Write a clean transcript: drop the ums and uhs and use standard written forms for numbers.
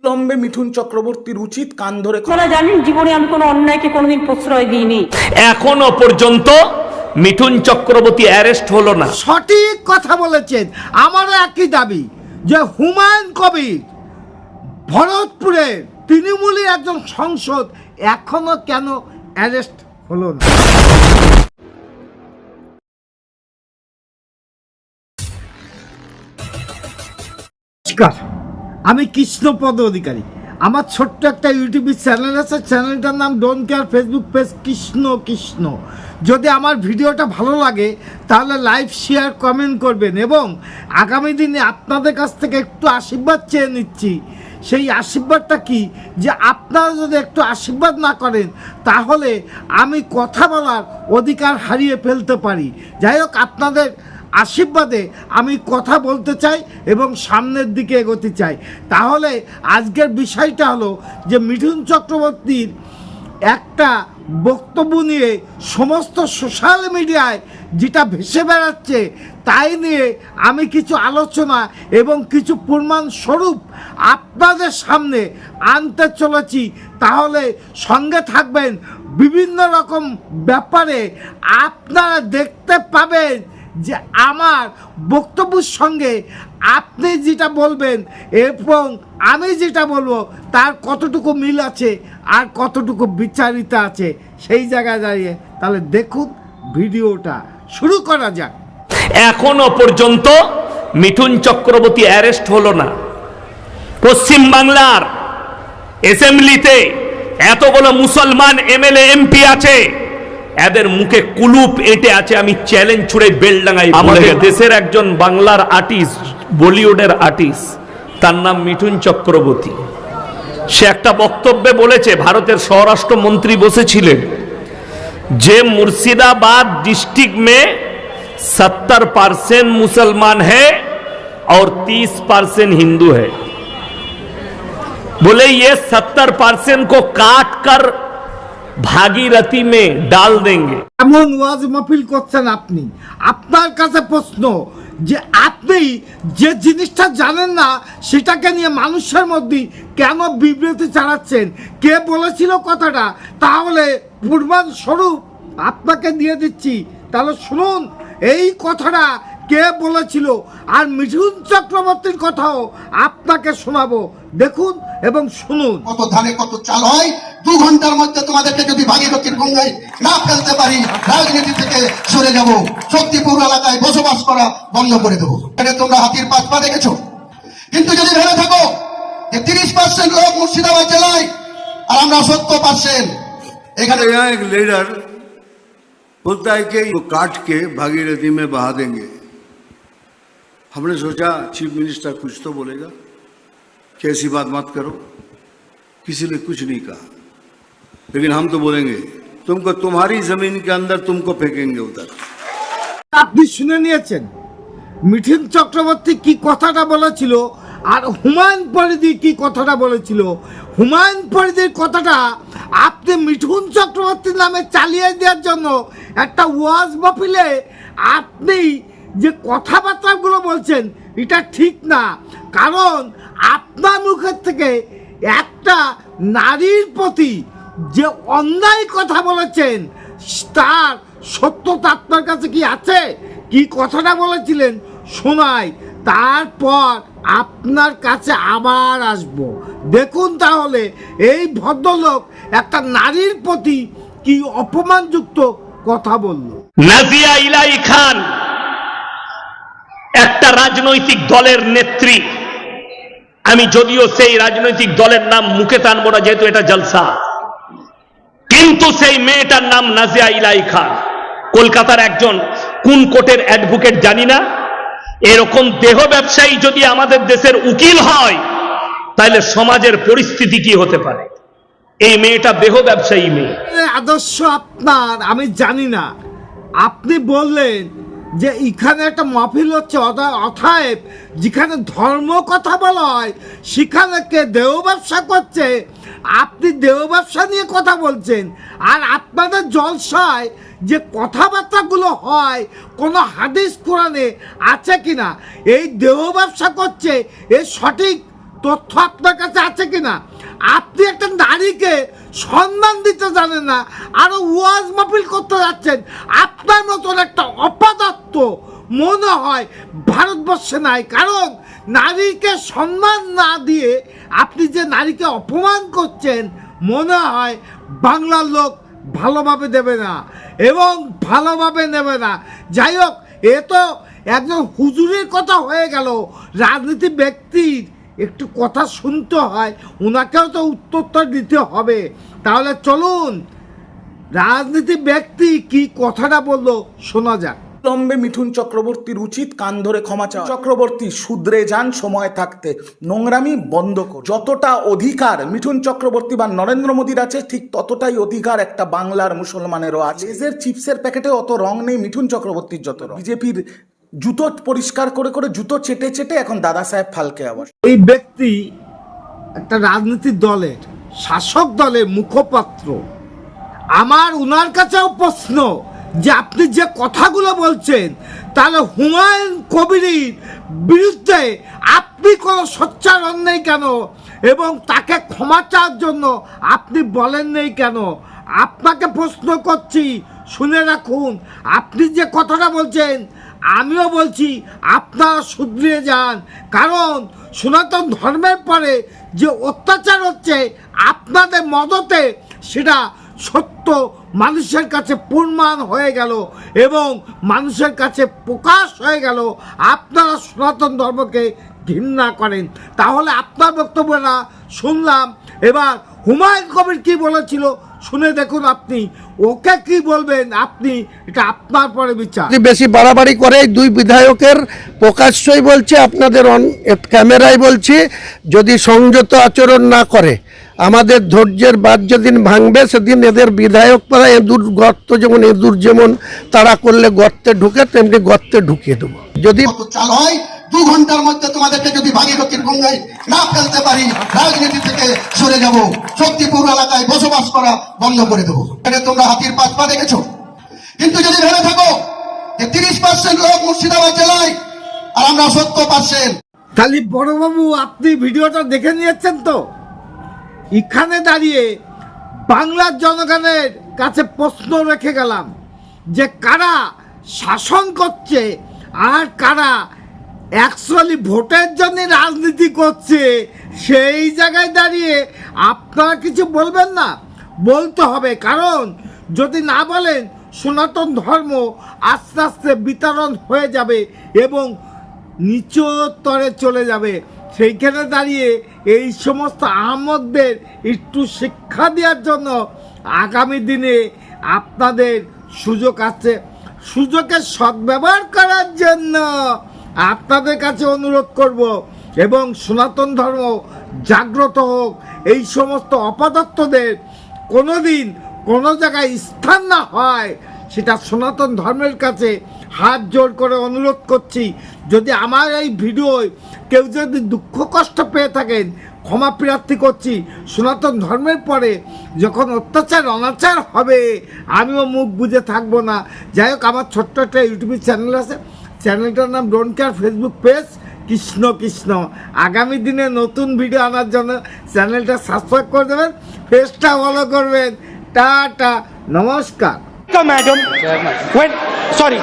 লম্বে মিঠুন চক্রবর্তীর উচিত কান ধরে। আপনারা জানেন জীবনে আমি কোনো অন্যায়কে কোনোদিন প্রশ্রয় দিইনি। এখনো পর্যন্ত মিঠুন চক্রবর্তী অ্যারেস্ট হলো না। সঠিক কথা বলেছেন। আমারও একই দাবি যে হুমায়ুন কবির ভরতপুরের তৃণমূলের একজন সংসদ এখনো কেন অ্যারেস্ট হলো না। নমস্কার, আমি কৃষ্ণপদ অধিকারী। আমার ছোট্ট একটা ইউটিউব চ্যানেল আছে, চ্যানেলটার নাম don't care, Facebook page Krishna Krishna. যদি আমার ভিডিওটা ভালো লাগে তাহলে লাইক শেয়ার কমেন্ট করবেন, এবং আগামী দিনে আপনাদের কাছ থেকে একটু আশীর্বাদ চেয়ে নিচ্ছি। সেই আশীর্বাদটা কি, যে আপনারা যদি একটু আশীর্বাদ না করেন তাহলে আমি কথা বলার অধিকার হারিয়ে ফেলতে পারি। যাই হোক, আপনাদের আশীর্বাদে আমি কথা বলতে চাই এবং সামনের দিকে এগোতে চাই। তাহলে আজকের বিষয়টা হলো যে মিঠুন চক্রবর্তীর একটা বক্তব্য নিয়ে সমস্ত সোশ্যাল মিডিয়ায় যেটা ভেসে বেড়াচ্ছে তাই নিয়ে আমি কিছু আলোচনা এবং কিছু প্রমাণ স্বরূপ আপনাদের সামনে আনতে চলেছি। তাহলে সঙ্গে থাকবেন, বিভিন্ন রকম ব্যাপারে আপনারা দেখতে পাবেন যে আমার বক্তব্যের সঙ্গে আপনি যেটা বলবেন এবং আমি যেটা বলবো তার কতটুকু মিল আছে আর কতটুকু বিচারিতা আছে সেই জায়গায় দাঁড়িয়ে। তাহলে দেখুন, ভিডিওটা শুরু করা যাক। এখনো পর্যন্ত মিঠুন চক্রবর্তী অ্যারেস্ট হলো না। পশ্চিম বাংলার অ্যাসেম্বলিতে এতগুলো মুসলমান এমএলএ এমপি আছে, এদের মুখে কুলুপ এঁটে আছে। আমি চ্যালেঞ্জ ছুড়ে বেলডাঙ্গাই, আমাদের দেশের একজন বাংলার আর্টিস্ট, বলিউডের আর্টিস্ট, তার নাম মিঠুন চক্রবর্তী। সে একটা বক্তব্যে বলেছে, ভারতের স্বরাষ্ট্রমন্ত্রী বসেছিলেন, যে মুর্শিদাবাদ डिस्ट्रिक्ट में 70% मुसलमान है और 30% हिंदू है। बोले ये 70% को काट कर ভাগীরথী মে ডাল দেंगे। এমন ওয়াজ মাহফিল করছেন আপনি। আপনার কাছে প্রশ্ন যে আপনি যে জিনিসটা জানেন না সেটাকে নিয়ে মানুষের মধ্যে কেন বিবৃতি চালাচ্ছেন? কে বলেছিল কথাটা? তাহলে প্রমাণ স্বরূপ আপনাকে দিয়ে দিচ্ছি, তাহলে শুনুন এই কথাটা কে বলেছিল। আর মিঠুন চক্রবর্তীর কথাও আপনাকে শোনাবো, দেখুন এবং শুনুন। কত ধানে কত চাল হয়, 2 ঘন্টার মধ্যে তোমাদেরকে যদি ভাগীরথীর গঙ্গায় না ফেলতে পারি, রাজনীতি থেকে সরে যাব, শক্তিপুর এলাকায় বসবাস করা বন্ধ করে দেবো। এখানে তোমরা হাতির পাঁচ পা দেখেছো, কিন্তু যদি ভেবে থাকো যে 30% লোক মুর্শিদাবাদ জেলায় আর আমরা 70%, এখানে यहाँ एक लीडर बोलता है कि वो काट के भागीरथी में बहा देंगे। हमने सोचा चीफ मिनिस्टर कुछ तो बोलेगा कि ऐसी बात मत करो, किसी ने कुछ नहीं कहा, लेकिन हम तो बोलेंगे तुमको तुम्हारी जमीन के अंदर तुमको फेंकेंगे उधर। আপনি শুনে নিয়েছেন মিঠুন চক্রবর্তী কি কথাটা বলেছিল আর হুমায়ুন পরিধি কি কথাটা বলেছিল। হুমায়ুন পরিধির কথাটা আপনি মিঠুন চক্রবর্তীর নামে চালিয়ে দেওয়ার জন্য একটা ওয়াজ মাহফিলে আপনি যে কথাবার্তাগুলো বলছেন এটা ঠিক না। কারণ আপনার মুখের থেকে একটা নারীর প্রতি যে অন্যায় কথা বলেছেন তার সত্যতা আপনার কাছে কি আছে? কি কথাটা বলেছিলেন শোনাই, তারপর আপনার কাছে আবার আসব। দেখুন তাহলে এই ভদ্রলোক একটা নারীর প্রতি কি অপমানযুক্ত কথা বলল। নাজিয়া ইলাহি খান একটা রাজনৈতিক দলের নেত্রী। আমি যদিও সেই রাজনৈতিক দলের নাম মুখে টানবো না, যেহেতু এটা জলসা, কিন্তু সেই মেয়েটার নাম নাজিয়া ইলাহি খান, কলকাতার একজন কোন কোর্টের অ্যাডভোকেট জানি না। এরকম দেহ ব্যবসায়ী যদি আমাদের দেশের উকিল হয় তাহলে সমাজের পরিস্থিতি কি হতে পারে? এই মেয়েটা দেহ ব্যবসায়ী মেয়ে। আদর্শ আপনার আমি জানি না। আপনি বললেন যে এখানে একটা মাহফিল হচ্ছে, অতএব যেখানে ধর্ম কথা বলা হয় সেখানে কে দেহ ব্যবসা করছে? আপনি দেহ ব্যবসা নিয়ে কথা বলছেন। আর আপনাদের জলসায় যে কথাবার্তাগুলো হয় কোনো হাদিস কোরআনে আছে কিনা? এই দেহ ব্যবসা করছে এর সঠিক তথ্য আপনার কাছে আছে কিনা? আপনি একটা নারীকে সম্মান দিতে জানেন না, আরো ওয়াজ মাহফিল করতে যাচ্ছেন। আপনার মতন একটা অপদার্থ মনে হয় ভারতবর্ষে নাই। কারণ নারীকে সম্মান না দিয়ে আপনি যে নারীকে অপমান করছেন, মনে হয় বাংলার লোক ভালোভাবে দেবে না এবং ভালোভাবে নেবে না। যাই হোক, এ তো একজন হুজুরের কথা হয়ে গেল। রাজনীতি ব্যক্তির একটু কথা শুনতে হয়, ওনাকেও তো উত্তরটা দিতে হবে। তাহলে চলুন রাজনীতি ব্যক্তি কি কথাটা বললো শোনা যাক। লম্বে মিঠুন চক্রবর্তীর উচিত কান ধরে ক্ষমা চাওয়া। চক্রবর্তী শুধরে যান সময় থাকতে, নোংরামি বন্ধ কর। যতটা অধিকার মিঠুন চক্রবর্তী বা নরেন্দ্র মোদীর আছে, ঠিক ততটাই অধিকার একটা বাংলার মুসলমানেরও আছে। লেজের চিপসের প্যাকেটে অত রং নেই মিঠুন চক্রবর্তীর যত রং। বিজেপির জুতো পরিষ্কার করে করে জুতো চেটে চেটে এখন দাদা সাহেব ফালকে আবার। এই ব্যক্তি একটা রাজনৈতিক দলের, শাসক দলের মুখপাত্র। আমার উনার কাছেও প্রশ্ন যে আপনি যে কথাগুলো বলছেন, তাহলে হুমায়ুন কবিরের বিরুদ্ধে আপনি কোনো সোচ্চার নেই কেন? এবং তাকে ক্ষমা চাওয়ার জন্য আপনি বলেন নেই কেন? আপনাকে প্রশ্ন করছি, শুনে রাখুন। আপনি যে কথাটা বলছেন, আমিও বলছি আপনারা শুধরিয়ে যান। কারণ সনাতন ধর্মের পরে যে অত্যাচার হচ্ছে আপনাদের মদতে, সেটা সত্য মানুষের কাছে প্রমাণ হয়ে গেল এবং মানুষের কাছে প্রকাশ হয়ে গেল আপনারা সনাতন ধর্মকে ঘৃণা করেন। তাহলে আপনার বক্তব্যটা শুনলাম, এবার হুমায়ুন কবির কি বলেছিল শুনে দেখুন। আপনি ওকে কি বলবেন, আপনি এটা আপনার পরে বিচার। বেশি বাড়াবাড়ি করে দুই বিধায়কের প্রকাশ্যই বলছে, আপনাদের ক্যামেরায় বলছি, যদি সংযত আচরণ না করে আমাদের ধৈর্যের বাদ যেদিন ভাঙবে সেদিন এদের বিধায়করা এঁদুর গর্ত, যেমন এঁদুর যেমন তারা করলে গর্তে ঢুকে, তেমনি গর্তে ঢুকিয়ে দেবো। যদি চাল হয় 2 ঘন্টার মধ্যে তোমাদেরকে যদি ভাগীরথীর গঙ্গায় না ফেলতে পারি, রাজনীতি থেকে সরে যাব, শক্তিপুর এলাকায় বসবাস করা বন্ধ করে দেবো। এটা তোমরা হাতির পাঁচ পা দেখেছো। কিন্তু যদি ভেবে থাকো যে 30% লোক মুর্শিদাবাদ জেলায় আর আমরা 70%। তাহলে বড়বাবু আপনি ভিডিওটা দেখে নিয়েছেন তো? এখানে দাঁড়িয়ে বাংলার জনগণের কাছে প্রশ্ন রেখে গেলাম যে কারা শাসন করছে আর কারা অ্যাকচুয়ালি ভোটের জন্য রাজনীতি করছে। সেই জায়গায় দাঁড়িয়ে আপনারা কিছু বলবেন না? বলতে হবে। কারণ যদি না বলেন, সনাতন ধর্ম আস্তে আস্তে বিতরণ হয়ে যাবে এবং নিচু স্তরে চলে যাবে। সেইখানে দাঁড়িয়ে এই সমস্ত আহমদদের একটু শিক্ষা দেওয়ার জন্য আগামী দিনে আপনাদের সুযোগ আছে। সুযোগের সদ্ব্যবহার করার জন্য আপনাদের কাছে অনুরোধ করব এবং সনাতন ধর্ম জাগ্রত হোক। এই সমস্ত অপদার্থদের কোনোদিন কোনো জায়গায় স্থান না হয়, সেটা সনাতন ধর্মের কাছে হাত জোর করে অনুরোধ করছি। যদি আমার এই ভিডিওয় কেউ যদি দুঃখ কষ্ট পেয়ে থাকেন, ক্ষমা প্রার্থী করছি। সনাতন ধর্মের পরে যখন অত্যাচার অনাচার হবে, আমিও মুখ বুজে থাকবো না। যাই হোক, আমার ছোট্ট একটা ইউটিউব চ্যানেল আছে, চ্যানেলটার নাম don't care, Facebook page Krishna Krishna. আগামী দিনে নতুন ভিডিও আনার জন্য চ্যানেলটা সাবস্ক্রাইব করে দেবেন, পেজটা ফলো করবেন। টাটা, নমস্কার। Madam, when sorry